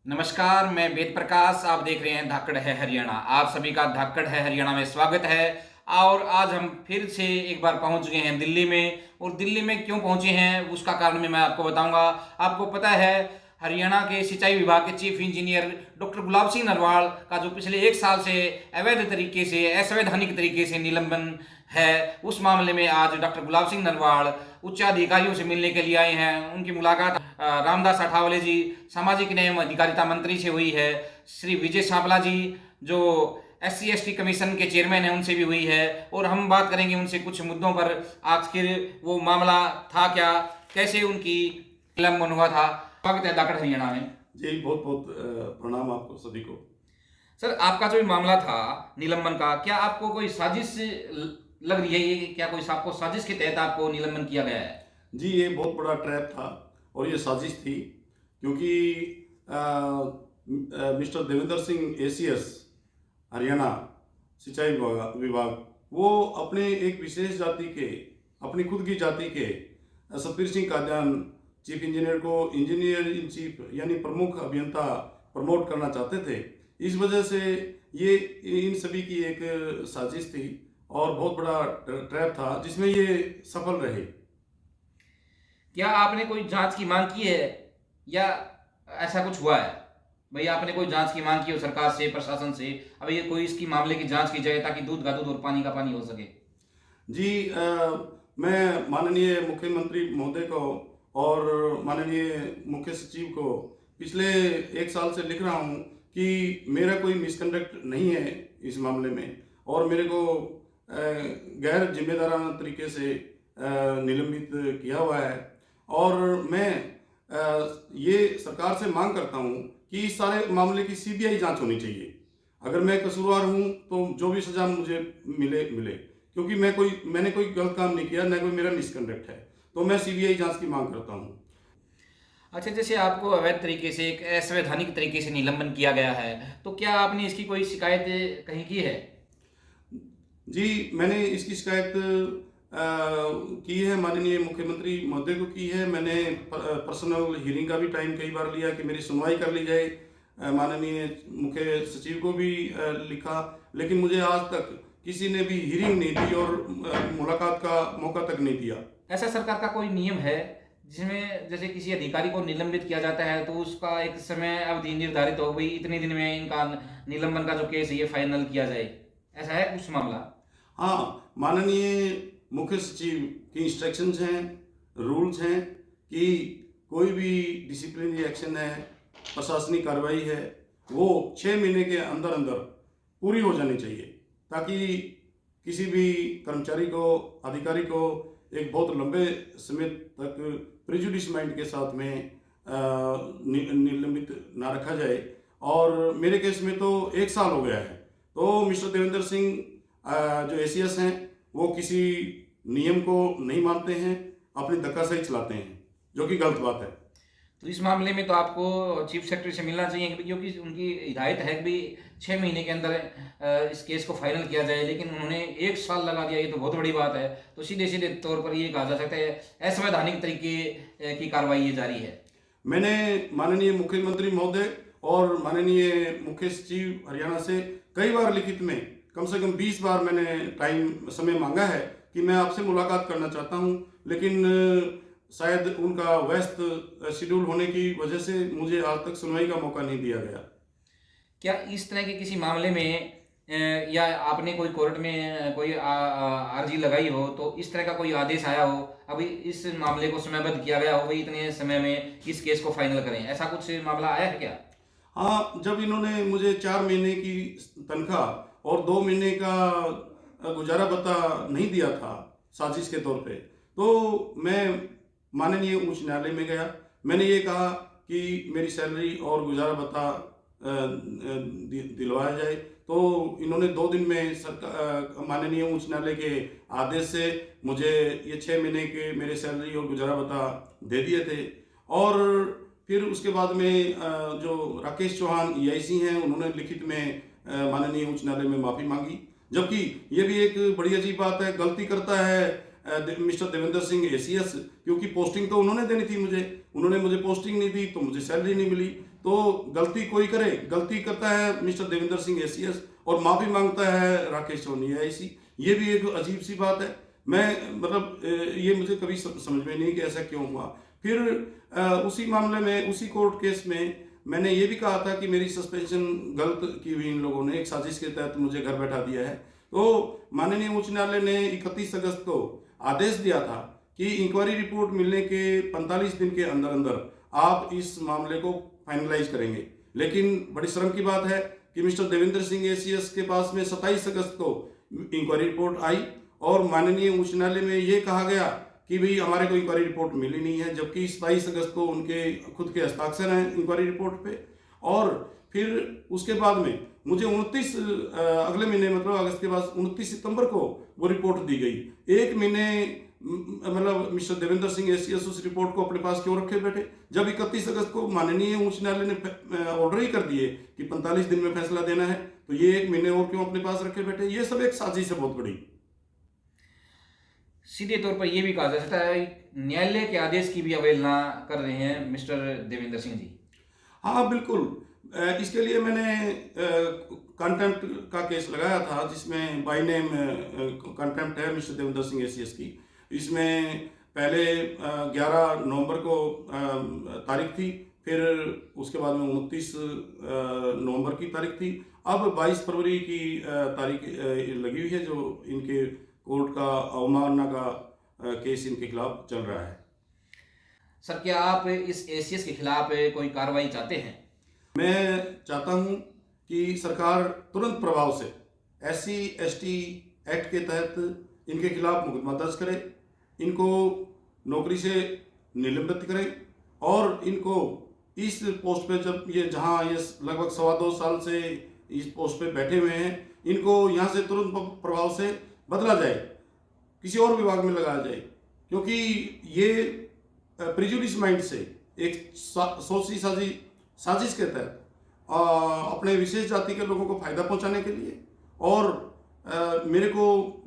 नमस्कार, मैं वेद प्रकाश। आप देख रहे हैं धाकड़ है हरियाणा। आप सभी का धाकड़ है हरियाणा में स्वागत है। और आज हम फिर से एक बार पहुंच गए हैं दिल्ली में। और दिल्ली में क्यों पहुंचे हैं उसका कारण भी मैं आपको बताऊंगा। आपको पता है, हरियाणा के सिंचाई विभाग के chief engineer doctor Gulab Singh Narwal का जो पिछले एक साल से अवैध तरीके से, असंवैधानिक तरीके से निलंबन है, उस मामले में आज डॉक्टर गुलाब सिंह नरवाल उच्च अधिकारियों से मिलने के लिए आए हैं। उनकी मुलाकात रामदास अठावले जी, सामाजिक न्याय एवं अधिकारिता मंत्री से हुई है। श्री विजय सांपला जी, जो SC/ST कमीशन के चेयरमैन हैं, उनसे भी हुई है। और हम बात करेंगे उनसे कुछ मुद्दों पर, आखिर वो मामला था क्या, कैसे उनकी निलंबन हुआ था। स्वागत है धाकड़ हरियाणा में जी। बहुत बहुत प्रणाम आपको सभी को। सर, आपका जो मामला था निलंबन का, क्या आपको कोई साजिश लग रही है? ये क्या कोई आपको साजिश के तहत आपको निलंबन किया गया है? जी, ये बहुत बड़ा ट्रैप था और ये साजिश थी, क्योंकि मिस्टर देवेंद्र सिंह ACS हरियाणा सिंचाई विभाग वो अपने एक विशेष जाति के, अपनी खुद की जाति के सतबीर सिंह कादियान चीफ इंजीनियर को इंजीनियर इन चीफ यानी प्रमुख अभियंता प्रमोट करना चाहते थे। इस वजह से ये इन सभी की एक साजिश थी और बहुत बड़ा ट्रैप था जिसमें ये सफल रहे। क्या आपने कोई जांच की मांग की है या ऐसा कुछ हुआ है? भाई, आपने कोई जांच की मांग की हो सरकार से, प्रशासन से? अब ये कोई इसकी मामले की जांच की जाए ताकि दूध का दूध और पानी का पानी हो सके। जी, मैं माननीय मुख्यमंत्री महोदय को और माननीय मुख्य सचिव को पिछले एक साल से लिख रहा हूँ कि मेरा कोई मिसकंडक्ट नहीं है इस मामले में, और मेरे को गैर जिम्मेदाराना तरीके से निलंबित किया हुआ है। और मैं ये सरकार से मांग करता हूँ कि इस सारे मामले की CBI जांच होनी चाहिए। अगर मैं कसूरवार हूँ तो जो भी सजा मुझे मिले मिले, क्योंकि मैंने कोई गलत काम नहीं किया, न कोई मेरा मिसकंडक्ट है। तो मैं CBI जांच की मांग करता हूँ। अच्छा, जैसे आपको अवैध तरीके से, एक असंवैधानिक तरीके से निलंबन किया गया है, तो क्या आपने इसकी कोई शिकायत कहीं की है? जी, मैंने इसकी शिकायत की है, माननीय मुख्यमंत्री महोदय को की है। मैंने पर्सनल हियरिंग का भी टाइम कई बार लिया कि मेरी सुनवाई कर ली जाए। माननीय मुख्य सचिव को भी लिखा, लेकिन मुझे आज तक किसी ने भी हियरिंग नहीं दी और मुलाकात का मौका तक नहीं दिया। ऐसा सरकार का कोई नियम है जिसमें जैसे किसी अधिकारी को निलंबित किया जाता है तो उसका एक समय अवधि निर्धारित हो गई, इतने दिन में इनका निलंबन का जो केस है ये फाइनल किया जाए, ऐसा है कुछ मामला? हाँ, माननीय मुख्य सचिव की इंस्ट्रक्शंस हैं, रूल्स हैं कि कोई भी डिसिप्लिनरी एक्शन है, प्रशासनिक कार्रवाई है, वो 6 महीने के अंदर अंदर पूरी हो जानी चाहिए, ताकि किसी भी कर्मचारी को, अधिकारी को एक बहुत लंबे समय तक प्रिजुडिस माइंड के साथ में निलंबित ना रखा जाए। और मेरे केस में तो 1 साल हो गया है। तो मिस्टर देवेंद्र सिंह जो ACS हैं वो किसी नियम को नहीं मानते हैं, अपनी धक्काशाही चलाते हैं, जो कि गलत बात है। तो इस मामले में तो आपको चीफ सेक्रेटरी से मिलना चाहिए, क्योंकि उनकी हिदायत है कि 6 महीने के अंदर इस केस को फाइनल किया जाए, लेकिन उन्होंने 1 साल लगा दिया। ये तो बहुत बड़ी बात है। तो सीधे सीधे तौर पर ये कहा जा सकता है असंवैधानिक तरीके की कार्रवाई ये जारी है। मैंने माननीय मुख्यमंत्री महोदय और माननीय मुख्य सचिव हरियाणा से कई बार लिखित में, कम से कम 20 बार मैंने समय मांगा है कि मैं आपसे मुलाकात करना चाहता हूं, लेकिन शायद उनका व्यस्त शेड्यूल होने की वजह से मुझे आज तक सुनवाई का मौका नहीं दिया गया। क्या इस तरह के किसी मामले में या आपने कोई कोर्ट में कोई अर्जी लगाई हो तो इस तरह का कोई आदेश आया हो, अभी इस मामले को समयबद्ध किया गया हो, भाई इतने समय में इस केस को फाइनल करें, ऐसा कुछ मामला आया है क्या? हाँ, जब इन्होंने मुझे 4 महीने की तनख्वाह और 2 महीने का गुजारा भत्ता नहीं दिया था साजिश के तौर पे, तो मैं माननीय उच्च न्यायालय में गया। मैंने ये कहा कि मेरी सैलरी और गुजारा भत्ता दिलवाया जाए। तो इन्होंने 2 दिन में सरकार, माननीय उच्च न्यायालय के आदेश से मुझे ये 6 महीने के मेरे सैलरी और गुजारा भत्ता दे दिए थे। और फिर उसके बाद में जो राकेश चौहान EIC हैं, उन्होंने लिखित में माननीय उच्च न्यायालय में माफ़ी मांगी। जबकि ये भी एक बड़ी अजीब बात है, गलती करता है मिस्टर देवेंद्र सिंह ACS, क्योंकि पोस्टिंग तो उन्होंने देनी थी मुझे, उन्होंने मुझे पोस्टिंग नहीं दी तो मुझे सैलरी नहीं मिली। तो गलती कोई करे, गलती करता है मिस्टर देवेंद्र सिंह ACS और माफ़ी मांगता है राकेश सोनी AIC। ये भी एक अजीब सी बात है। मैं मतलब ये मुझे कभी समझ में नहीं कि ऐसा क्यों हुआ। फिर उसी मामले में, उसी कोर्ट केस में मैंने ये भी कहा था कि मेरी सस्पेंशन गलत की हुई इन लोगों ने, एक साजिश के तहत मुझे घर बैठा दिया है। तो माननीय उच्च न्यायालय ने 31 अगस्त को आदेश दिया था कि इंक्वायरी रिपोर्ट मिलने के 45 दिन के अंदर अंदर आप इस मामले को फाइनलाइज करेंगे। लेकिन बड़ी शर्म की बात है कि मिस्टर देवेंद्र सिंह ACS के पास में 27 अगस्त को इंक्वायरी रिपोर्ट आई और माननीय उच्च न्यायालय में ये कहा गया कि भाई हमारे को इंक्वायरी रिपोर्ट मिली नहीं है, जबकि 27 अगस्त को उनके खुद के हस्ताक्षर हैं इंक्वायरी रिपोर्ट पे। और फिर उसके बाद में मुझे 29 अगले महीने मतलब अगस्त के बाद 29 सितंबर को वो रिपोर्ट दी गई। एक महीने मतलब मिस्टर देवेंद्र सिंह ACS उस रिपोर्ट को अपने पास क्यों रखे बैठे, जब 31 अगस्त को माननीय उच्च न्यायालय ने ऑर्डर ही कर दिए कि 45 दिन में फैसला देना है, तो ये एक महीने और क्यों अपने पास रखे बैठे। ये सब एक साजिश है बहुत बड़ी। सीधे तौर पर यह भी कहा जा सकता है न्यायालय के आदेश की भी अवहेलना कर रहे हैं मिस्टर देवेंद्र सिंह जी। हाँ बिल्कुल, इसके लिए मैंने कंटेम्प्ट का केस लगाया था, जिसमें बाय नेम कंटेम्प्ट है मिस्टर देवेंद्र सिंह ACS की। इसमें पहले 11 नवंबर को तारीख थी, फिर उसके बाद में 29 नवंबर की तारीख थी, अब 22 फरवरी की तारीख लगी हुई है, जो इनके कोर्ट का अवमानना का केस इनके खिलाफ चल रहा है। सर, क्या आप इस ACS के खिलाफ कोई कार्रवाई चाहते हैं? मैं चाहता हूं कि सरकार तुरंत प्रभाव से SC ST एक्ट के तहत इनके खिलाफ मुकदमा दर्ज करे, इनको नौकरी से निलंबित करे और इनको इस पोस्ट पे, जब ये जहां ये लगभग 2.25 साल से इस पोस्ट पे बैठे हुए हैं, इनको यहां से तुरंत प्रभाव से बदला जाए, किसी और विभाग में लगाया जाए, क्योंकि ये प्रिजुडिस माइंड से एक सोची साजिश के तहत अपने विशेष जाति के लोगों को फायदा पहुंचाने के लिए और मेरे को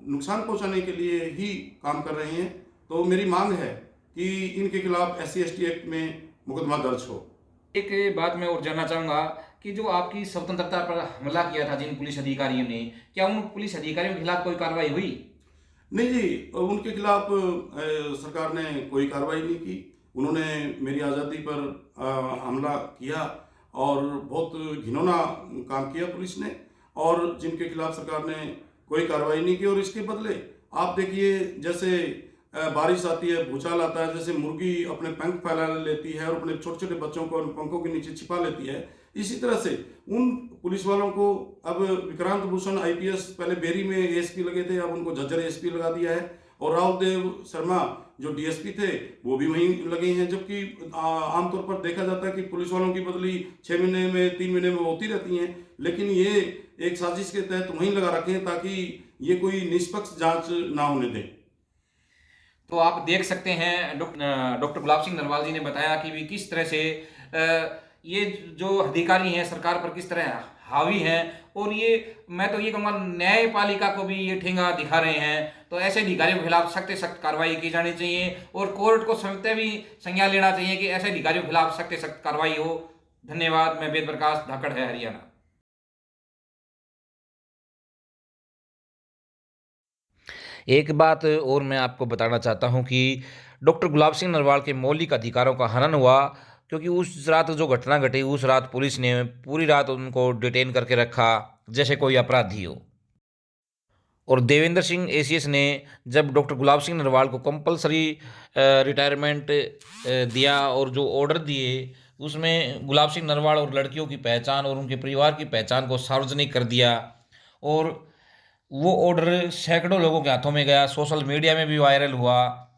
नुकसान पहुंचाने के लिए ही काम कर रहे हैं। तो मेरी मांग है कि इनके खिलाफ SC ST एक्ट में मुकदमा दर्ज हो। एक बात मैं और जानना चाहूँगा कि जो आपकी स्वतंत्रता पर हमला किया था जिन पुलिस अधिकारियों ने, क्या उन पुलिस अधिकारियों के खिलाफ कोई कार्रवाई हुई? नहीं जी, उनके खिलाफ सरकार ने कोई कार्रवाई नहीं की। उन्होंने मेरी आज़ादी पर हमला किया और बहुत घिनौना काम किया पुलिस ने, और जिनके खिलाफ सरकार ने कोई कार्रवाई नहीं की। और इसके बदले आप देखिए, जैसे बारिश आती है, भूचाल आता है, जैसे मुर्गी अपने पंख फैला लेती है और अपने छोटे छोटे बच्चों को पंखों के नीचे छिपा लेती है, इसी तरह से उन पुलिस वालों को अब विक्रांत भूषण IPS पहले बेरी में ASP लगे थे, अब उनको झज्जर ASP लगा दिया है, और राव देव शर्मा जो DSP थे वो भी वहीं लगे हैं। जबकि आमतौर पर देखा जाता है कि पुलिस वालों की बदली 6 महीने में, 3 महीने में होती रहती हैं, लेकिन ये एक साजिश के तहत वहीं लगा रखे हैं ताकि ये कोई निष्पक्ष जांच ना होने दें। तो आप देख सकते हैं डॉक्टर गुलाब सिंह नरवाल जी ने बताया कि भी किस तरह से ये जो अधिकारी हैं सरकार पर किस तरह हावी हैं, और ये मैं तो ये कहूँगा न्यायपालिका को भी ये ठेंगा दिखा रहे हैं। तो ऐसे अधिकारियों के खिलाफ सख्त सख्त कार्रवाई की जानी चाहिए और कोर्ट को स्वतः भी संज्ञान लेना चाहिए कि ऐसे अधिकारियों के खिलाफ सख्त सख्त कार्रवाई हो। धन्यवाद। मैं वेद प्रकाश, धाकड़ है हरियाणा। एक बात और मैं आपको बताना चाहता हूं कि डॉक्टर गुलाब सिंह नरवाल के मौलिक अधिकारों का हनन हुआ, क्योंकि उस रात जो घटना घटी उस रात पुलिस ने पूरी रात उनको डिटेन करके रखा जैसे कोई अपराधी हो। और देवेंद्र सिंह ACS ने जब डॉक्टर गुलाब सिंह नरवाल को कंपलसरी रिटायरमेंट दिया और जो ऑर्डर दिए उसमें गुलाब सिंह नरवाल और लड़कियों की पहचान और उनके परिवार की पहचान को सार्वजनिक कर दिया, और वो ऑर्डर सैकड़ों लोगों के हाथों में गया, सोशल मीडिया में भी वायरल हुआ।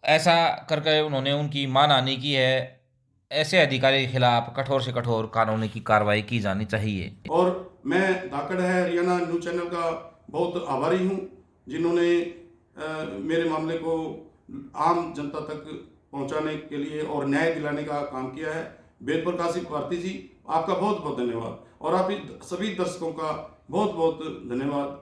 ऐसा करके उन्होंने उनकी मानहानि की है। ऐसे अधिकारी के खिलाफ कठोर से कठोर कानूनी की कार्रवाई की जानी चाहिए। और मैं धाकड़ है हरियाणा न्यूज़ चैनल का बहुत आभारी हूँ, जिन्होंने मेरे मामले को आम जनता तक पहुँचाने के लिए और न्याय दिलाने का काम किया है। वेद प्रकाश भारती जी, आपका बहुत बहुत धन्यवाद, और आप सभी दर्शकों का बहुत बहुत धन्यवाद।